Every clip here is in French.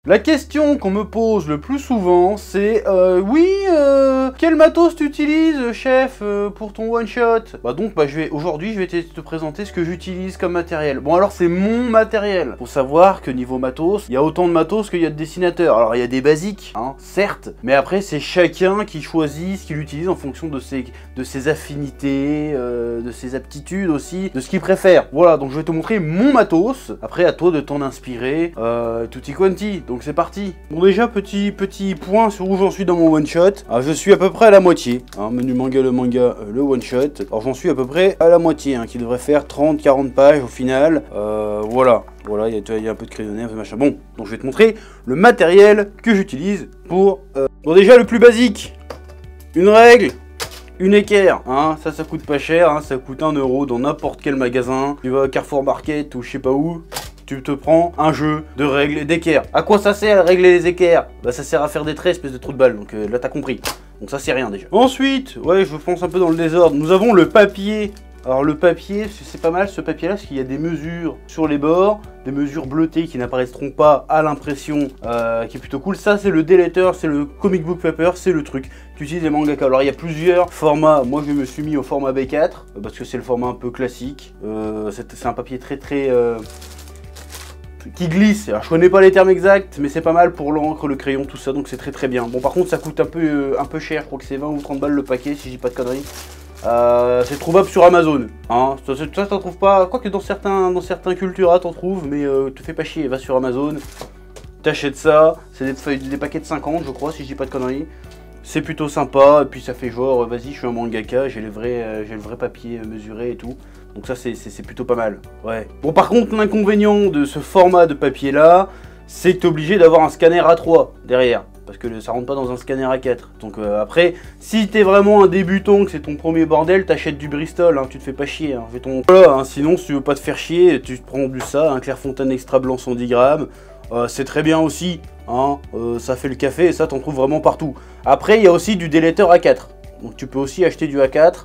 La question qu'on me pose le plus souvent, c'est quel matos tu utilises, chef, pour ton one shot? Donc aujourd'hui je vais te présenter ce que j'utilise comme matériel. Bon alors c'est mon matériel. Faut savoir que niveau matos, il y a autant de matos qu'il y a de dessinateurs. Alors il y a des basiques, hein, certes, mais après c'est chacun qui choisit ce qu'il utilise en fonction de ses affinités, de ses aptitudes aussi, de ce qu'il préfère. Voilà, donc je vais te montrer mon matos. Après à toi de t'en inspirer, tutti quanti. Donc c'est parti. Bon déjà petit point sur où j'en suis dans mon one shot. Alors, je suis à peu près à la moitié. Hein, menu manga, le one shot. Alors j'en suis à peu près à la moitié, hein, qui devrait faire 30-40 pages au final. Voilà, il y a un peu de crayonné, un peu machin. Bon, donc je vais te montrer le matériel que j'utilise pour... Bon déjà le plus basique, une règle. Une équerre, hein, ça coûte pas cher, hein, ça coûte 1 € dans n'importe quel magasin. Tu vas à Carrefour Market ou je sais pas où, tu te prends un jeu de règles et d'équerre. À quoi ça sert régler les équerres? Bah ça sert à faire des traits, espèce de trou de balle, donc là t'as compris. Donc ça c'est rien déjà. Ensuite, ouais je pense un peu dans le désordre, nous avons le papier. Alors le papier, c'est pas mal ce papier là, parce qu'il y a des mesures sur les bords, des mesures bleutées qui n'apparaîtront pas à l'impression, qui est plutôt cool. Ça c'est le déletteur, c'est le comic book paper, c'est le truc qu'utilisent les mangaka. Alors il y a plusieurs formats, moi je me suis mis au format B4, parce que c'est le format un peu classique. C'est un papier très qui glisse. Alors je connais pas les termes exacts, mais c'est pas mal pour l'encre, le crayon, tout ça, donc c'est très bien. Bon par contre ça coûte un peu cher, je crois que c'est 20 ou 30 balles le paquet si je dis pas de conneries. C'est trouvable sur Amazon, hein. Ça t'en trouves pas, quoique dans certains Cultura t'en trouves, mais te fais pas chier, va sur Amazon, t'achètes ça, c'est des paquets de 50 je crois si je dis pas de conneries. C'est plutôt sympa, et puis ça fait genre, vas-y je suis un mangaka, j'ai le vrai papier mesuré et tout. Donc ça c'est plutôt pas mal, ouais. Bon par contre l'inconvénient de ce format de papier là, c'est que t'es obligé d'avoir un scanner A3 derrière. Parce que ça rentre pas dans un scanner A4. Donc après, si t'es vraiment un débutant, que c'est ton premier bordel, t'achètes du Bristol, hein, tu te fais pas chier. Hein, fais ton... Voilà, hein, sinon si tu veux pas te faire chier, tu te prends du ça, un Clairefontaine extra blanc 110 grammes. C'est très bien aussi, hein, ça fait le café et ça t'en trouves vraiment partout. Après il y a aussi du déletteur A4. Donc tu peux aussi acheter du A4.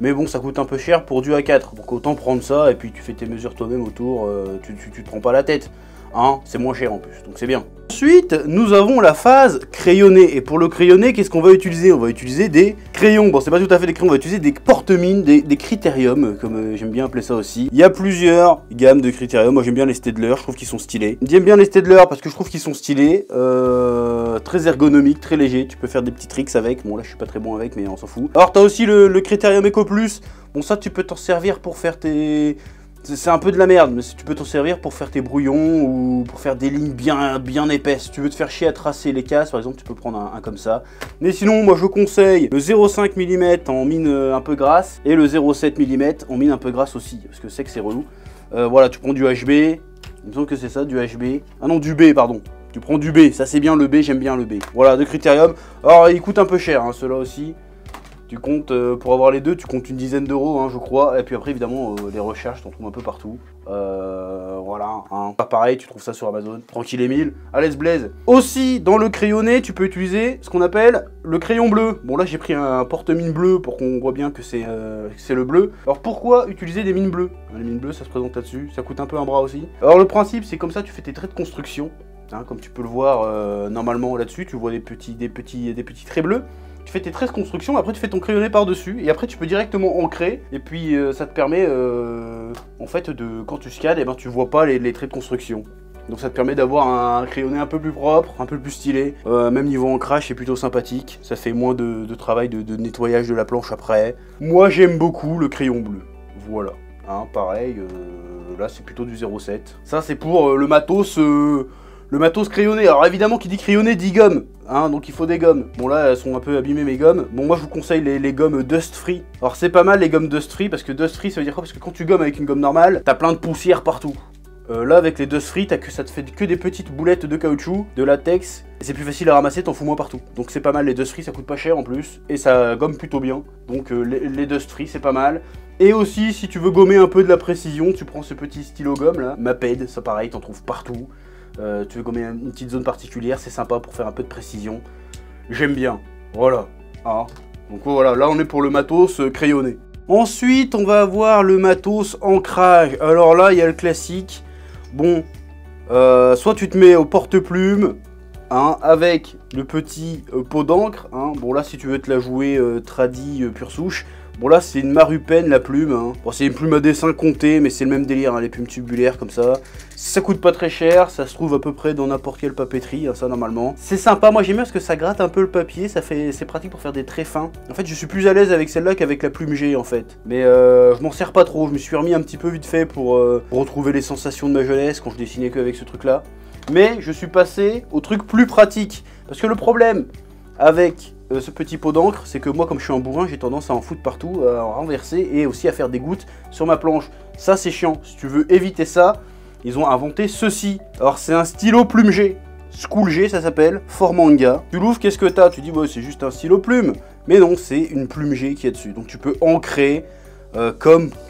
Mais bon, ça coûte un peu cher pour du A4. Donc autant prendre ça et puis tu fais tes mesures toi-même autour, tu te prends pas la tête. Hein, c'est moins cher en plus, donc c'est bien. Ensuite, nous avons la phase crayonnée. Et pour le crayonné, qu'est-ce qu'on va utiliser? On va utiliser des crayons. Bon, c'est pas tout à fait des crayons, on va utiliser des porte-mines, des critériums, comme j'aime bien appeler ça aussi. Il y a plusieurs gammes de critériums. Moi, j'aime bien les Staedtler, je trouve qu'ils sont stylés. J'aime bien les Staedtler parce que je trouve qu'ils sont stylés. Très ergonomiques, très légers. Tu peux faire des petits tricks avec. Bon, là, je suis pas très bon avec, mais on s'en fout. Alors, t'as aussi le critérium Eco Plus. Bon, ça, tu peux t'en servir pour faire tes... C'est un peu de la merde, mais si tu peux t'en servir pour faire tes brouillons ou pour faire des lignes bien épaisses. Si tu veux te faire chier à tracer les cases, par exemple, tu peux prendre un comme ça. Mais sinon, moi je conseille le 0,5 mm en mine un peu grasse et le 0,7 mm en mine un peu grasse aussi, parce que c'est que c'est relou. Voilà, tu prends du HB, il me semble que c'est ça, du HB. Ah non, du B, pardon. Tu prends du B, ça c'est bien le B, j'aime bien le B. Voilà, de critérium. Alors, il coûte un peu cher, hein, ceux-là aussi. Tu comptes, pour avoir les deux, tu comptes une dizaine d'euros, hein, je crois. Et puis après, évidemment, les recherches, t'en trouves un peu partout. Voilà, hein. Pas pareil, tu trouves ça sur Amazon. Tranquille Emile, allez, blaze. Aussi, dans le crayonné, tu peux utiliser ce qu'on appelle le crayon bleu. Bon, là, j'ai pris un porte-mine bleu pour qu'on voit bien que c'est le bleu. Alors, pourquoi utiliser des mines bleues? Les mines bleues, ça se présente là-dessus. Ça coûte un peu un bras aussi. Alors, le principe, c'est comme ça, tu fais tes traits de construction. Hein, comme tu peux le voir normalement là-dessus, tu vois des petits traits bleus. Tu fais tes 13 constructions, après tu fais ton crayonné par-dessus, et après tu peux directement ancrer, et puis ça te permet, en fait, quand tu scannes, eh ben, tu vois pas les traits de construction. Donc ça te permet d'avoir un crayonné un peu plus propre, un peu plus stylé. Même niveau ancrage, c'est plutôt sympathique. Ça fait moins de travail de nettoyage de la planche après. Moi j'aime beaucoup le crayon bleu, voilà. Hein, pareil, là c'est plutôt du 0,7. Ça c'est pour le matos crayonné. Alors évidemment qui dit crayonné dit gomme, hein, donc il faut des gommes. Bon là elles sont un peu abîmées mes gommes. Bon moi je vous conseille les gommes Dust Free. Alors c'est pas mal les gommes Dust Free, parce que Dust Free ça veut dire quoi? Parce que quand tu gommes avec une gomme normale, t'as plein de poussière partout. Là avec les Dust Free, ça te fait que des petites boulettes de caoutchouc, de latex. C'est plus facile à ramasser, t'en fous moins partout. Donc c'est pas mal les Dust Free, ça coûte pas cher en plus. Et ça gomme plutôt bien. Donc les Dust Free c'est pas mal. Et aussi si tu veux gommer un peu de la précision, tu prends ce petit stylo gomme là. Maped, ça pareil, t'en trouves partout. Tu veux gommer une petite zone particulière, c'est sympa pour faire un peu de précision. J'aime bien, voilà. Ah. Donc voilà, là on est pour le matos crayonné. Ensuite on va avoir le matos ancrage. Alors là il y a le classique. Bon, soit tu te mets au porte-plume, hein, avec le petit pot d'encre, hein. Bon là si tu veux te la jouer tradi pure souche, bon là c'est une Marupen la plume, hein. Bon, c'est une plume à dessin compté mais c'est le même délire, hein, les plumes tubulaires comme ça. Ça coûte pas très cher, ça se trouve à peu près dans n'importe quelle papeterie, hein, ça normalement. C'est sympa, moi j'aime bien parce que ça gratte un peu le papier, c'est pratique pour faire des traits fins. En fait je suis plus à l'aise avec celle-là qu'avec la plume G en fait. Mais je m'en sers pas trop, je me suis remis un petit peu vite fait pour retrouver les sensations de ma jeunesse quand je dessinais que avec ce truc là. Mais je suis passé au truc plus pratique. Parce que le problème avec ce petit pot d'encre, c'est que moi comme je suis un bourrin, j'ai tendance à en foutre partout, à en renverser et aussi à faire des gouttes sur ma planche. Ça c'est chiant, si tu veux éviter ça, ils ont inventé ceci. Alors c'est un stylo plume G, School G ça s'appelle, Fort Manga. Tu l'ouvres, qu'est-ce que t'as? Tu dis ouais c'est juste un stylo plume. Mais non, c'est une plume G qui est dessus. Donc tu peux ancrer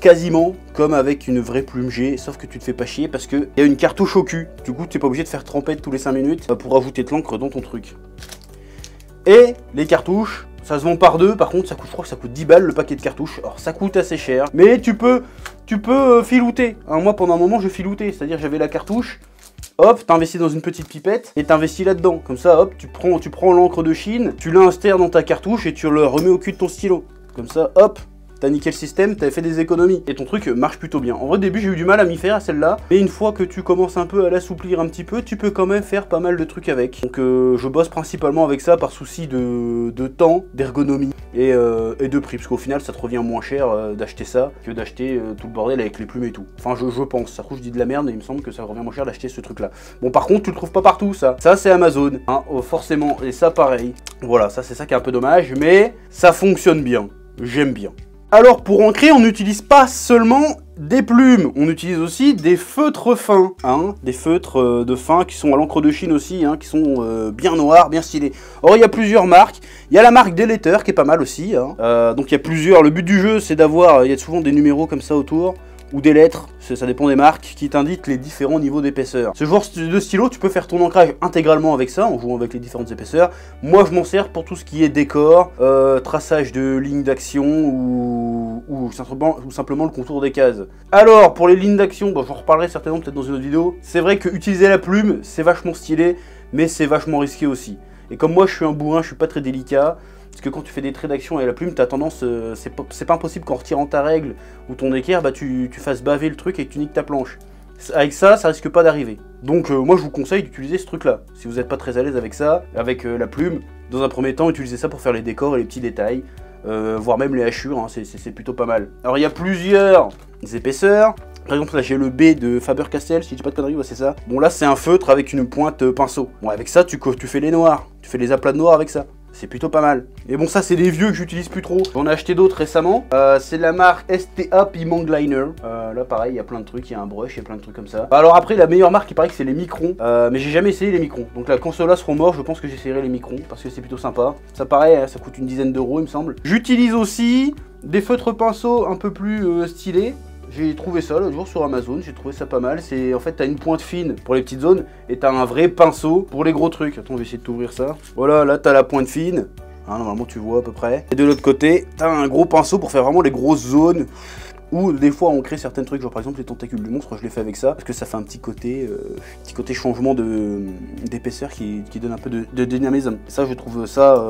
quasiment comme avec une vraie plume G, sauf que tu te fais pas chier parce qu'il y a une cartouche au cul. Du coup tu n'es pas obligé de faire trempette tous les 5 minutes pour ajouter de l'encre dans ton truc. Et les cartouches, ça se vend par deux, par contre ça coûte, je crois que ça coûte 10 balles le paquet de cartouches. Alors ça coûte assez cher, mais tu peux filouter. Hein, moi pendant un moment je filoutais, c'est-à-dire j'avais la cartouche, hop, t'investis dans une petite pipette et t'investis là-dedans. Comme ça, hop, tu prends l'encre de Chine, tu l'insères dans ta cartouche et tu le remets au cul de ton stylo. Comme ça, hop, t'as niqué le système, t'avais fait des économies. Et ton truc marche plutôt bien. En vrai, au début, j'ai eu du mal à m'y faire à celle-là. Mais une fois que tu commences un peu à l'assouplir un petit peu, tu peux quand même faire pas mal de trucs avec. Donc je bosse principalement avec ça par souci de temps, d'ergonomie et de prix. Parce qu'au final, ça te revient moins cher d'acheter ça que d'acheter tout le bordel avec les plumes et tout. Enfin, je pense. Ça trouve, je dis de la merde, mais il me semble que ça revient moins cher d'acheter ce truc-là. Bon, par contre, tu le trouves pas partout, ça. Ça, c'est Amazon, hein, forcément. Et ça, pareil. Voilà, ça, c'est ça qui est un peu dommage. Mais ça fonctionne bien. J'aime bien. Alors pour ancrer, on n'utilise pas seulement des plumes, on utilise aussi des feutres fins, hein, des feutres de fin qui sont à l'encre de Chine aussi, hein, qui sont bien noirs, bien stylés. Or il y a plusieurs marques, il y a la marque Deleter qui est pas mal aussi, hein. Donc il y a plusieurs, le but du jeu c'est d'avoir, il y a souvent des numéros comme ça autour, ou des lettres, ça dépend des marques, qui t'indiquent les différents niveaux d'épaisseur. Ce genre de stylo, tu peux faire ton ancrage intégralement avec ça, en jouant avec les différentes épaisseurs. Moi, je m'en sers pour tout ce qui est décor, traçage de lignes d'action ou simplement le contour des cases. Alors, pour les lignes d'action, bon, j'en reparlerai certainement peut-être dans une autre vidéo. C'est vrai que utiliser la plume, c'est vachement stylé, mais c'est vachement risqué aussi. Et comme moi, je suis un bourrin, je suis pas très délicat. Parce que quand tu fais des traits d'action avec la plume, t'as tendance, c'est pas impossible qu'en retirant ta règle ou ton équerre, bah tu fasses baver le truc et que tu niques ta planche. Avec ça, ça risque pas d'arriver. Donc moi je vous conseille d'utiliser ce truc là. Si vous n'êtes pas très à l'aise avec ça, avec la plume, dans un premier temps, utilisez ça pour faire les décors et les petits détails. Voire même les hachures, hein, c'est plutôt pas mal. Alors il y a plusieurs épaisseurs. Par exemple là j'ai le B de Faber-Castell, si je dis pas de conneries, ouais, c'est ça. Bon là c'est un feutre avec une pointe pinceau. Bon avec ça tu fais les noirs, tu fais les aplats de noir avec ça. C'est plutôt pas mal. Et bon ça c'est des vieux que j'utilise plus trop. J'en ai acheté d'autres récemment. C'est la marque STA Pimang Liner. Là pareil il y a plein de trucs, il y a un brush, il y a plein de trucs comme ça. Alors après la meilleure marque il paraît que c'est les Microns. Mais j'ai jamais essayé les Microns. Donc là quand ceux-là seront morts je pense que j'essaierai les Microns. Parce que c'est plutôt sympa. Ça pareil ça coûte une dizaine d'euros il me semble. J'utilise aussi des feutres pinceaux un peu plus stylés. J'ai trouvé ça l'autre jour sur Amazon, j'ai trouvé ça pas mal. C'est en fait t'as une pointe fine pour les petites zones et t'as un vrai pinceau pour les gros trucs. Attends, on va essayer de t'ouvrir ça. Voilà, là t'as la pointe fine. Hein, normalement tu vois à peu près. Et de l'autre côté, t'as un gros pinceau pour faire vraiment les grosses zones. Ou des fois on crée certains trucs, genre par exemple les tentacules du monstre, je l'ai fait avec ça, parce que ça fait un petit côté changement d'épaisseur qui donne un peu de dynamisme. Ça je trouve ça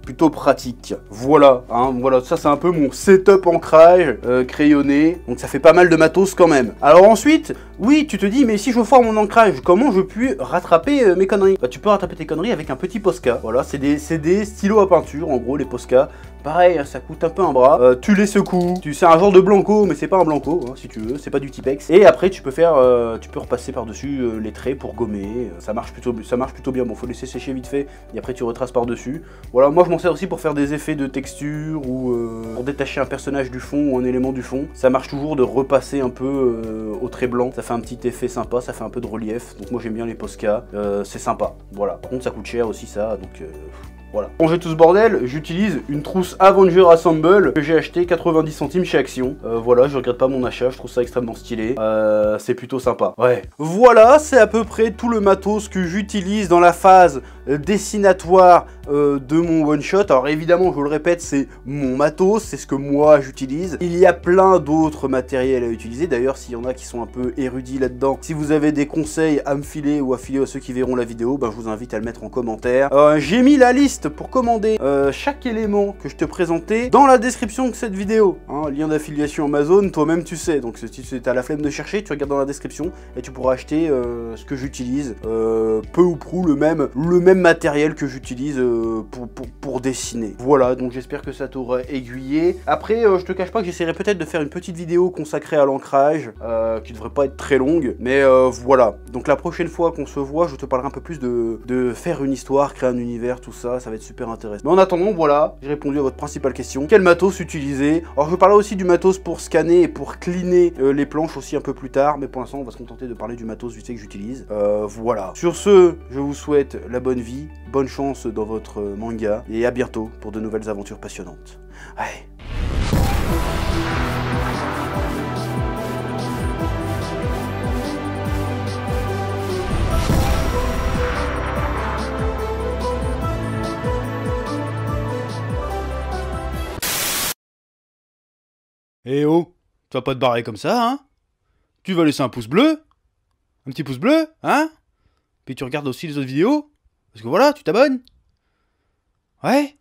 plutôt pratique. Voilà, hein, voilà, ça c'est un peu mon setup ancrage crayonné, donc ça fait pas mal de matos quand même. Alors ensuite, oui tu te dis mais si je forme mon ancrage, comment je puis rattraper mes conneries? Bah tu peux rattraper tes conneries avec un petit Posca, voilà, c'est des stylos à peinture en gros les Posca. Pareil, ça coûte un peu un bras, tu les secoues, c'est un genre de blanco, mais c'est pas un blanco, hein, si tu veux, c'est pas du Tipex. Et après tu peux repasser par-dessus les traits pour gommer, ça marche plutôt bien, bon faut laisser sécher vite fait, et après tu retraces par-dessus. Voilà, moi je m'en sers aussi pour faire des effets de texture, ou pour détacher un personnage du fond, ou un élément du fond. Ça marche toujours de repasser un peu au trait blanc, ça fait un petit effet sympa, ça fait un peu de relief, donc moi j'aime bien les Posca, c'est sympa, voilà. Par contre ça coûte cher aussi ça, donc... Voilà. Pour ranger tout ce bordel, j'utilise une trousse Avenger Assemble que j'ai acheté 90 centimes chez Action. Voilà, je regrette pas mon achat, je trouve ça extrêmement stylé. C'est plutôt sympa. Ouais. Voilà, c'est à peu près tout le matos que j'utilise dans la phase dessinatoire de mon one shot. Alors évidemment, je vous le répète, c'est mon matos, c'est ce que moi j'utilise. Il y a plein d'autres matériels à utiliser. D'ailleurs, s'il y en a qui sont un peu érudits là-dedans, si vous avez des conseils à me filer ou à filer à ceux qui verront la vidéo, ben, je vous invite à le mettre en commentaire. J'ai mis la liste pour commander chaque élément que je te présentais dans la description de cette vidéo. Hein, lien d'affiliation Amazon, toi-même tu sais. Donc si tu as la flemme de chercher, tu regardes dans la description et tu pourras acheter ce que j'utilise, peu ou prou le même matériel que j'utilise pour dessiner. Voilà, donc j'espère que ça t'aura aiguillé. Après, je te cache pas que j'essaierai peut-être de faire une petite vidéo consacrée à l'ancrage, qui devrait pas être très longue, mais voilà. Donc la prochaine fois qu'on se voit, je te parlerai un peu plus de faire une histoire, créer un univers, tout ça, ça va être super intéressant. Mais en attendant, voilà, j'ai répondu à votre principale question. Quel matos utiliser? Alors je parlerai aussi du matos pour scanner et pour cleaner les planches aussi un peu plus tard, mais pour l'instant on va se contenter de parler du matos vite fait que j'utilise. Voilà. Sur ce, je vous souhaite la bonne vie, bonne chance dans votre manga, et à bientôt pour de nouvelles aventures passionnantes. Allez. Eh oh, tu vas pas te barrer comme ça, hein? Tu vas laisser un pouce bleu? Un petit pouce bleu, hein? Puis tu regardes aussi les autres vidéos? Parce que voilà, tu t'abonnes? Ouais?